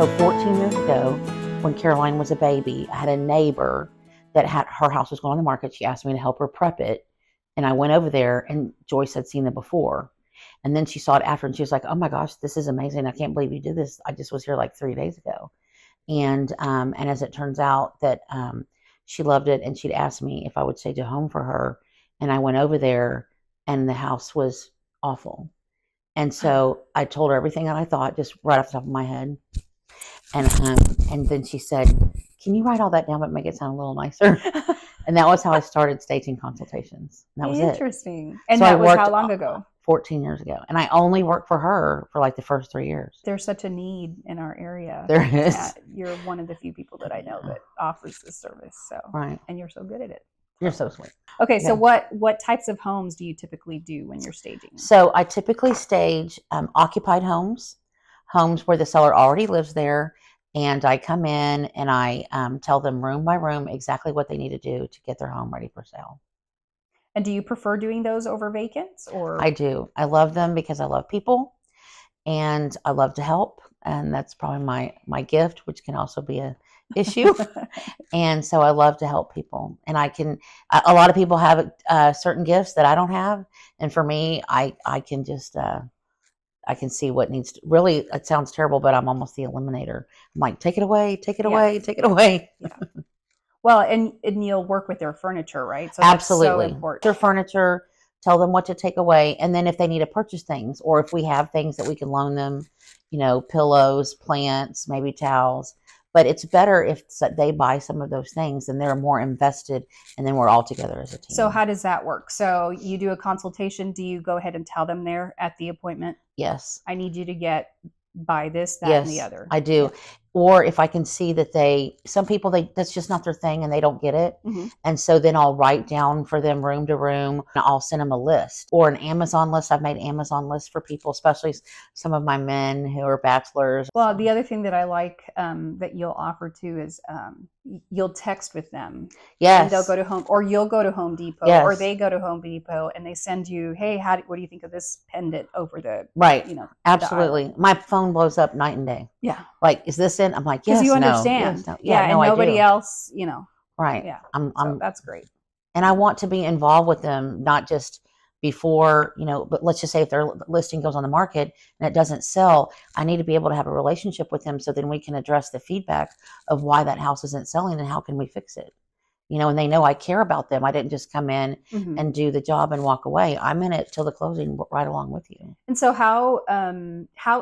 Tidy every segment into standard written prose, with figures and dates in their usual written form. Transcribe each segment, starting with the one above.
So 14 years ago, when Caroline was a baby, I had a neighbor that had her house was going on the market. She asked me to help her prep it. And I went over there, and Joyce had seen it before. And then she saw it after, and she was like, "Oh my gosh, this is amazing. I can't believe you did this. I just was here like 3 days ago." And as it turns out that she loved it, and she'd asked me if I would stage a home for her. And I went over there, and the house was awful. And so I told her everything that I thought, just right off the top of my head. And then she said, "Can you write all that down but make it sound a little nicer?" And that was how I started staging consultations. And that was Interesting. And so that was how long ago? 14 years ago. And I only worked for her for like the first 3 years. There's such a need in our area. There is. You're one of the few people that I know that offers this service. So right. And you're so good at it. You're so sweet. Okay, so what types of homes do you typically do when you're staging? So I typically stage occupied homes where the seller already lives there, and I come in and I tell them room by room exactly what they need to do to get their home ready for sale. And do you prefer doing those over vacants, or? I do. I love them because I love people, and I love to help, and that's probably my gift, which can also be a issue. And so I love to help people, and a lot of people have certain gifts that I don't have, and for me, I can just I can see what needs to, really, it sounds terrible, but I'm almost the eliminator. I'm like, take it away, take it away, take it away. Yeah. Well, and you'll work with their furniture, right? So absolutely. That's so important. Their furniture, tell them what to take away. And then if they need to purchase things, or if we have things that we can loan them, pillows, plants, maybe towels. But it's better if they buy some of those things and they're more invested, and then we're all together as a team. So how does that work? So you do a consultation. Do you go ahead and tell them there at the appointment? Yes. I need you to buy this, that, yes, and the other. I do. Yeah. Or if I can see that some people, that's just not their thing and they don't get it. Mm-hmm. And so then I'll write down for them room to room, and I'll send them a list or an Amazon list. I've made Amazon lists for people, especially some of my men who are bachelors. Well, the other thing that I like that you'll offer too is you'll text with them. Yes. And they'll go to home, or you'll go to Home Depot, yes. Or they go to Home Depot and they send you, "Hey, what do you think of this pendant over the," right. Absolutely. My phone blows up night and day. Yeah. Like, is this in? I'm like, yes, because you understand. Yes, no. Yeah, and no, nobody else, Right. Yeah. So that's great. And I want to be involved with them, not just before, but let's just say if their listing goes on the market and it doesn't sell, I need to be able to have a relationship with them so then we can address the feedback of why that house isn't selling and how can we fix it. And they know I care about them. I didn't just come in mm-hmm. and do the job and walk away. I'm in it till the closing right along with you. And so how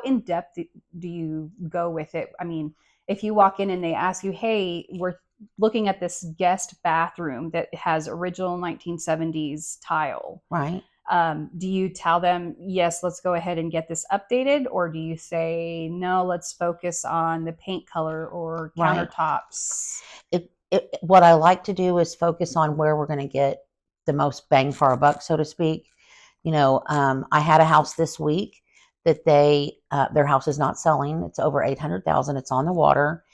in depth do you go with it? I mean, if you walk in and they ask you, "Hey, we're looking at this guest bathroom that has original 1970s tile." Right. Do you tell them, "Yes, let's go ahead and get this updated," or do you say, "No, let's focus on the paint color or countertops"? What I like to do is focus on where we're going to get the most bang for our buck, so to speak. I had a house this week that their house is not selling. It's over $800,000. It's on the water,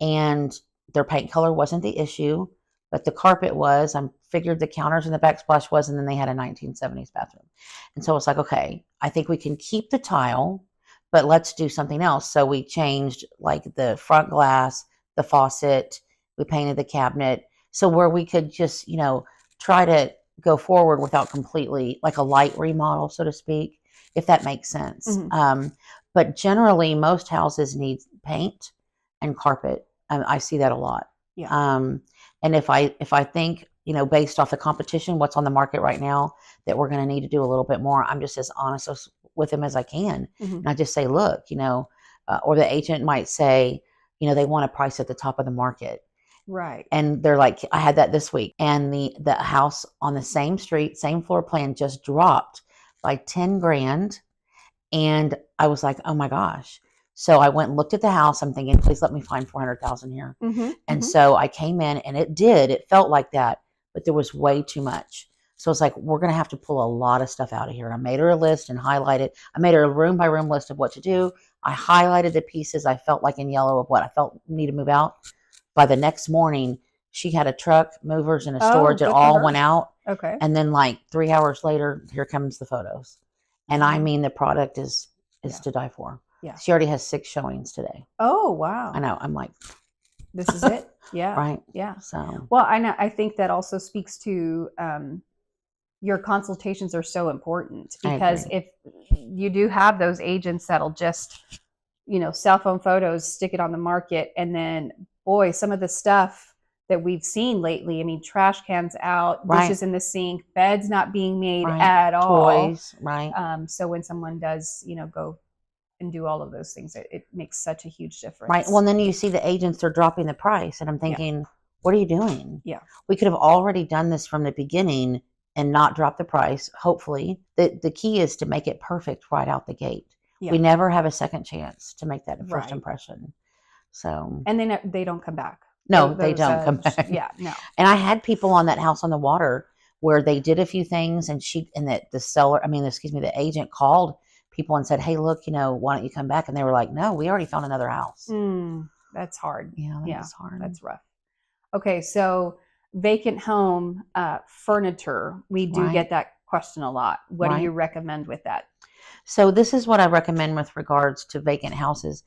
and their paint color wasn't the issue, but the carpet was. I figured the counters and the backsplash was, and then they had a 1970s bathroom. And so it's like, okay, I think we can keep the tile, but let's do something else. So we changed like the front glass, the faucet, we painted the cabinet. So where we could just, try to go forward without completely like a light remodel, so to speak, if that makes sense. Mm-hmm. But generally most houses need paint and carpet. I see that a lot. Yeah. And if I think, based off the competition, what's on the market right now, that we're going to need to do a little bit more, I'm just as honest with them as I can. Mm-hmm. And I just say, look, or the agent might say, they want a price at the top of the market. Right. And they're like, I had that this week. And the house on the same street, same floor plan just dropped by 10 grand. And I was like, oh my gosh. So I went and looked at the house. I'm thinking, please let me find 400,000 here. Mm-hmm, and so I came in and it felt like that, but there was way too much. So it's like, we're going to have to pull a lot of stuff out of here. I made her a list and highlighted. I made her a room by room list of what to do. I highlighted the pieces I felt like in yellow of what I felt need to move out. By the next morning, she had a truck, movers, and a storage. It all went out. Okay. And then like 3 hours later, here comes the photos. And I mean, the product is to die for. Yeah. She already has 6 showings today. Oh, wow. I know. I'm like, this is it. Yeah. right. Yeah. So, Well, I know. I think that also speaks to your consultations are so important, I because agree. if you do have those agents that'll just, cell phone photos, stick it on the market, and then, boy, some of the stuff that we've seen lately, I mean, trash cans out, Right. dishes in the sink, beds not being made Right. at all. Toys. Right. So when someone does, go and do all of those things, it makes such a huge difference. Right. Well, and then you see the agents are dropping the price, and I'm thinking, what are you doing? Yeah. We could have already done this from the beginning and not drop the price. Hopefully, the key is to make it perfect right out the gate. Yeah. We never have a second chance to make that first Right. impression. So, And then they don't come back. no, they don't come back. Yeah, no. And I had people on that house on the water where they did a few things, and the agent called people and said, "Hey, look, why don't you come back?" And they were like, "No, we already found another house." That's hard. Yeah, that's hard. That's rough. Okay, so vacant home furniture. We do Right. get that question a lot. What Right. do you recommend with that? So this is what I recommend with regards to vacant houses.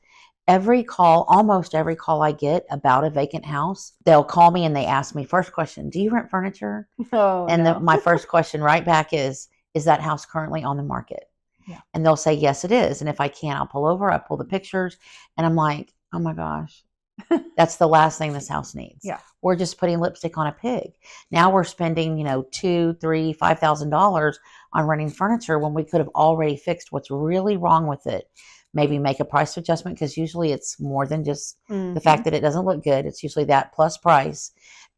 Almost every call I get about a vacant house, they'll call me and they ask me, first question, do you rent furniture? Oh, And no. my first question right back is that house currently on the market? Yeah. And they'll say, yes, it is. And if I can, I'll pull over, I pull the pictures, and I'm like, oh my gosh, that's the last thing this house needs. Yeah. We're just putting lipstick on a pig. Now we're spending, $2,000, $3,000, $5,000 on renting furniture when we could have already fixed what's really wrong with it. Maybe make a price adjustment, because usually it's more than just the fact that it doesn't look good. It's usually that plus price.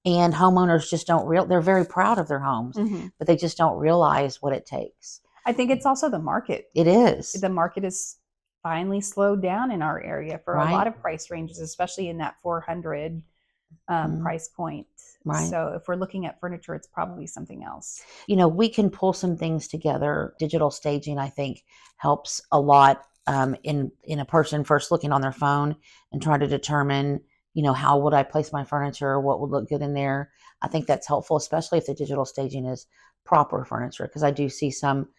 And homeowners just they're very proud of their homes, but they just don't realize what it takes. I think it's also the market. It is. The market is finally slowed down in our area for a lot of price ranges, especially in that 400 price point. Right. So if we're looking at furniture, it's probably something else. We can pull some things together. Digital staging, I think, helps a lot in a person first looking on their phone and trying to determine, how would I place my furniture? What would look good in there? I think that's helpful, especially if the digital staging is proper furniture, because I do see some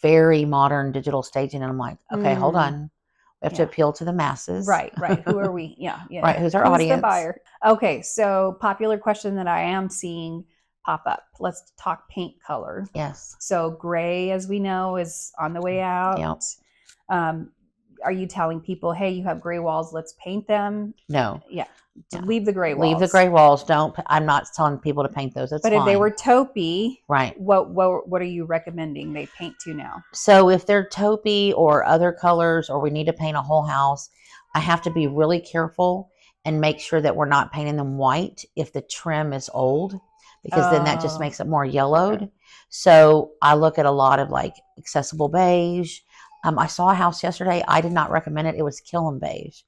very modern digital staging, and I'm like, okay, hold on. We have to appeal to the masses. Right. Who are we? Yeah. Right. Who's our audience? The buyer? Okay. So popular question that I am seeing pop up. Let's talk paint color. Yes. So gray, as we know, is on the way out. Yep. Are you telling people, hey, you have gray walls, let's paint them? No. Yeah. Leave the gray walls. Leave the gray walls. I'm not telling people to paint those. That's but fine. If they were taupey, right. What are you recommending they paint to now? So if they're taupey or other colors, or we need to paint a whole house, I have to be really careful and make sure that we're not painting them white if the trim is old, because then that just makes it more yellowed. Okay. So I look at a lot of like accessible beige. I saw a house yesterday. I did not recommend it. It was Killam beige.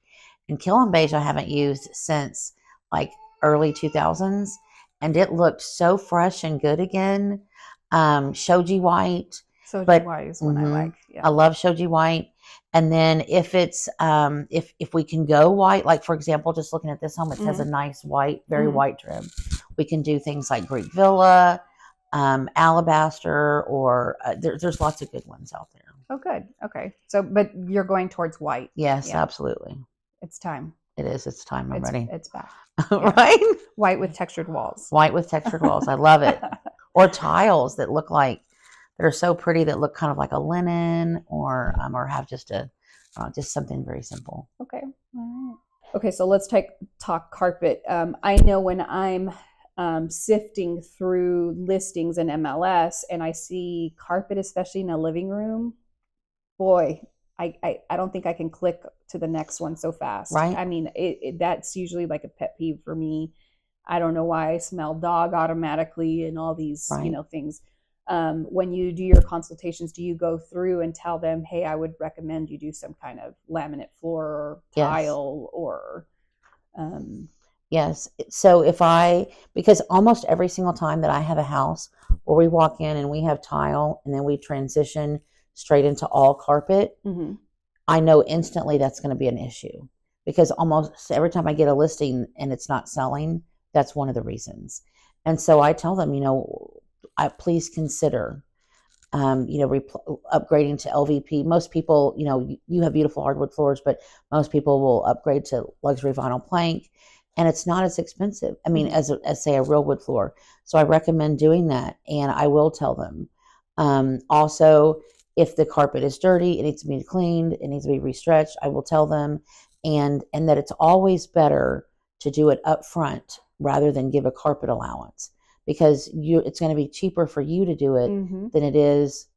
And Killam beige I haven't used since like early 2000s. And it looked so fresh and good again. Shoji white. Shoji white is one I like. Yeah. I love shoji white. And then if it's if we can go white, like for example, just looking at this home, it has a nice white, very white trim. We can do things like Greek Villa, alabaster, or there's lots of good ones out there. Oh, good. Okay. So, but you're going towards white. Yes, absolutely. It's time. It is. It's time. I'm ready. It's back. Right? White with textured walls. White with textured walls. I love it. Or tiles that look like, that are so pretty, that look kind of like a linen, or have just something very simple. Okay. All right. Okay. So let's talk carpet. I know when I'm sifting through listings in MLS and I see carpet, especially in a living room, boy, I don't think I can click to the next one so fast. Right. I mean, that's usually like a pet peeve for me. I don't know why I smell dog automatically and all these, things. When you do your consultations, do you go through and tell them, hey, I would recommend you do some kind of laminate floor or tile or... Yes. So because almost every single time that I have a house where we walk in and we have tile and then we transition straight into all carpet, I know instantly that's going to be an issue, because almost every time I get a listing and it's not selling, that's one of the reasons. And so I tell them, please consider upgrading to LVP. Most people, you have beautiful hardwood floors, but most people will upgrade to luxury vinyl plank, and it's not as expensive. I mean, as say a real wood floor. So I recommend doing that, and I will tell them. Also, if the carpet is dirty, it needs to be cleaned, it needs to be restretched, I will tell them, and that it's always better to do it up front rather than give a carpet allowance, because it's going to be cheaper for you to do it than it is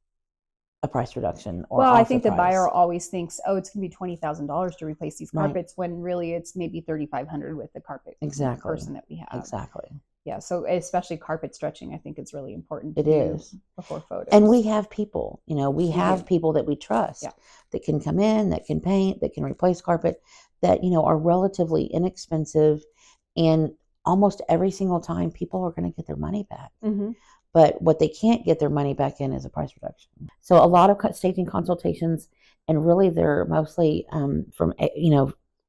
a price reduction. Or well, I think the buyer always thinks, oh, it's going to be $20,000 to replace these carpets, when really it's maybe $3,500 with the carpet person that we have. Exactly. Yeah, so especially carpet stretching, I think it's really important. It is before photos. And we have people, we have people that we trust that can come in, that can paint, that can replace carpet, that are relatively inexpensive, and almost every single time people are going to get their money back. But what they can't get their money back in is a price reduction. So a lot of staging consultations, and really they're mostly from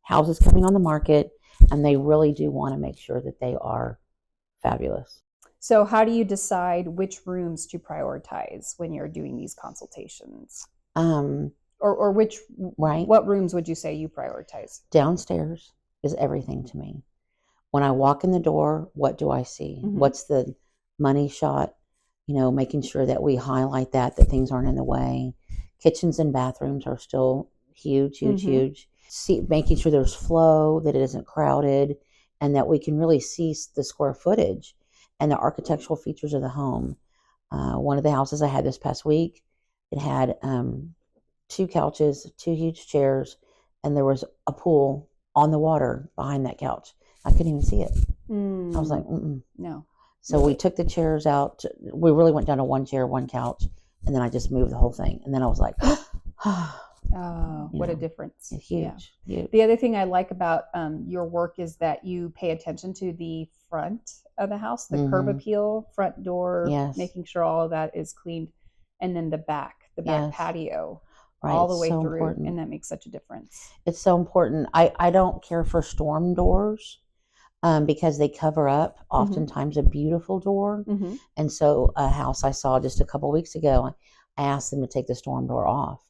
houses coming on the market, and they really do want to make sure that they are fabulous. So how do you decide which rooms to prioritize when you're doing these consultations? Or what rooms would you say you prioritize? Downstairs is everything to me. When I walk in the door, what do I see? What's the money shot? Making sure that we highlight that things aren't in the way. Kitchens and bathrooms are still huge. Making sure there's flow, that it isn't crowded, and that we can really see the square footage and the architectural features of the home. One of the houses I had this past week, it had 2 couches, 2 huge chairs, and there was a pool on the water behind that couch. I couldn't even see it. I was like, no. So we took the chairs out. We really went down to 1 chair, 1 couch, and then I just moved the whole thing. And then I was like, what a difference. Huge. The other thing I like about your work is that you pay attention to the front of the house, the curb appeal, front door, making sure all of that is cleaned, and then the back patio, all the way through. Important. And that makes such a difference. It's so important. I don't care for storm doors because they cover up oftentimes a beautiful door. And so a house I saw just a couple weeks ago, I asked them to take the storm door off.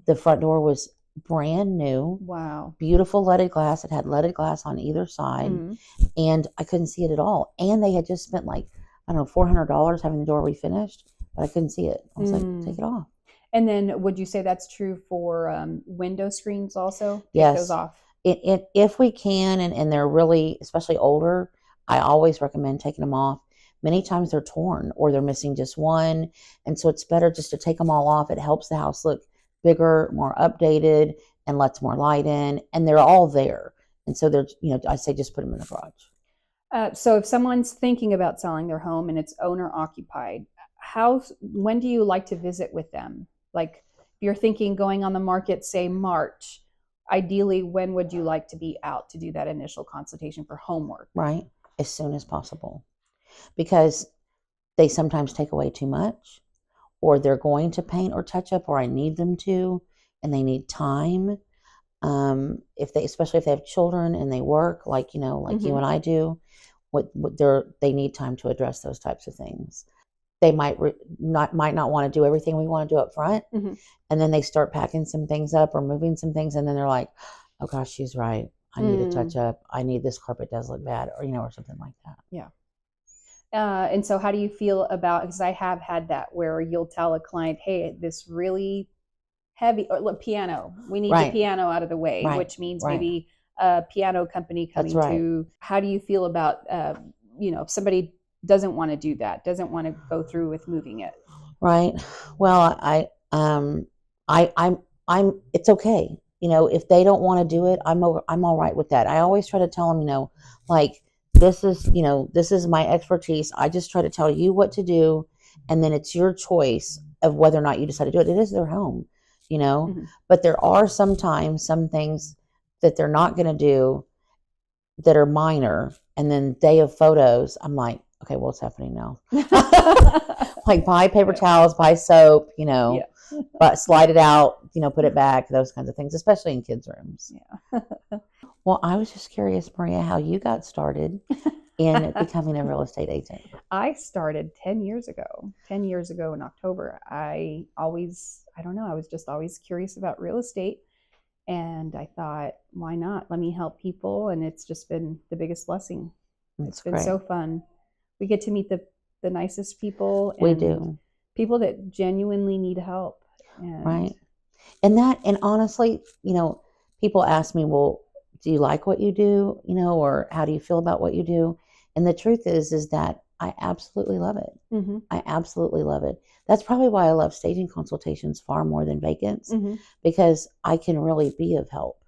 The front door was brand new. Wow. Beautiful leaded glass. It had leaded glass on either side, and I couldn't see it at all. And they had just spent $400 having the door refinished, but I couldn't see it. I was like, take it off. And then would you say that's true for window screens also? Yes. Take those off. If we can, and they're really, especially older, I always recommend taking them off. Many times they're torn or they're missing just one. And so it's better just to take them all off. It helps the house look bigger, more updated, and lets more light in. And they're all there. And so they're, I say just put them in the garage. So if someone's thinking about selling their home and it's owner occupied, when do you like to visit with them? Like if you're thinking going on the market, say March, ideally, when would you like to be out to do that initial consultation for homework? Right. As soon as possible. Because they sometimes take away too much, or they're going to paint or touch up, or I need them to, and they need time. Especially if they have children and they work, like you and I do, they need time to address those types of things. They might not want to do everything we want to do up front, and then they start packing some things up or moving some things, and then they're like, "Oh gosh, she's right. I need to touch up. I need this carpet does look bad," or something like that. Yeah. And so, how do you feel about? Because I have had that where you'll tell a client, "Hey, this really heavy piano. We need the piano out of the way," which means maybe a piano company coming to. How do you feel about if somebody doesn't want to do that, doesn't want to go through with moving it? Right. Well, I'm it's okay. If they don't want to do it, I'm all right with that. I always try to tell them, this is my expertise. I just try to tell you what to do, and then it's your choice of whether or not you decide to do it. It is their home, but there are sometimes some things that they're not going to do that are minor, and then they have photos. I'm like, okay, what's happening now? Like buy paper towels, buy soap, but slide it out, put it back, those kinds of things, especially in kids' rooms. Yeah. Well, I was just curious, Maria, how you got started in becoming a real estate agent? I started 10 years ago. 10 years ago in October. I don't know, I was just always curious about real estate. And I thought, why not? Let me help people. And it's just been the biggest blessing. That's It's been great. so fun. We get to meet the nicest people. We and do. people that genuinely need help. And Right. And honestly, people ask me, well, do you like what you do? Or how do you feel about what you do? And the truth is that I absolutely love it. Mm-hmm. I absolutely love it. That's probably why I love staging consultations far more than vacants, Mm-hmm. because I can really be of help,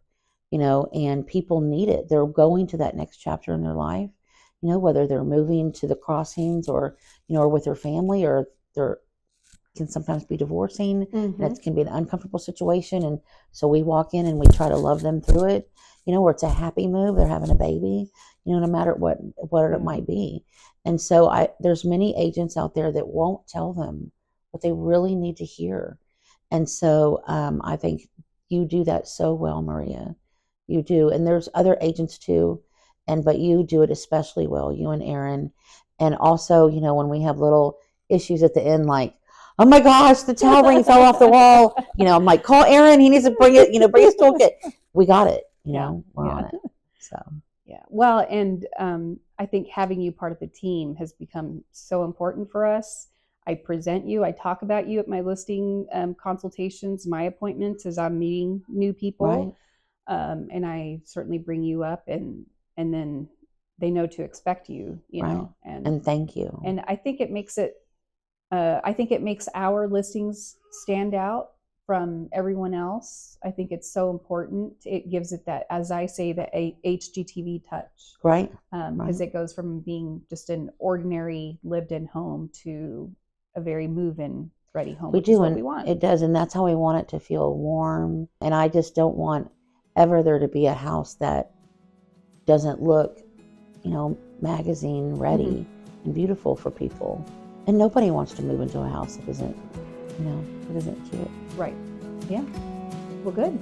and people need it. They're going to that next chapter in their life, whether they're moving to the crossings or, or with their family, or they're can sometimes be divorcing. Mm-hmm. And it can be an uncomfortable situation. And so we walk in and we try to love them through it, where it's a happy move. They're having a baby, no matter what it might be. And so there's many agents out there that won't tell them what they really need to hear. And so I think you do that so well, Maria. You do. And there's other agents too. But you do it especially well, you and Aaron. And also, when we have little issues at the end, like, oh my gosh, the towel ring fell off the wall. I'm like, call Aaron. He needs to bring it, bring his toolkit. We got it. We're on it. So, yeah. Well, and I think having you part of the team has become so important for us. I present you, I talk about you at my listing consultations, my appointments as I'm meeting new people. right. And I certainly bring you up, and then they know to expect you, Right. And thank you. And I think it makes our listings stand out from everyone else. I think it's so important. It gives it that, as I say, the HGTV touch. Right. Because it goes from being just an ordinary lived-in home to a very move-in ready home. We which do, is what and we want. it does, and that's how we want it to feel warm. And I just don't want ever there to be a house that doesn't look, magazine ready and beautiful for people. And nobody wants to move into a house that isn't cute. Right. Yeah. Well, good.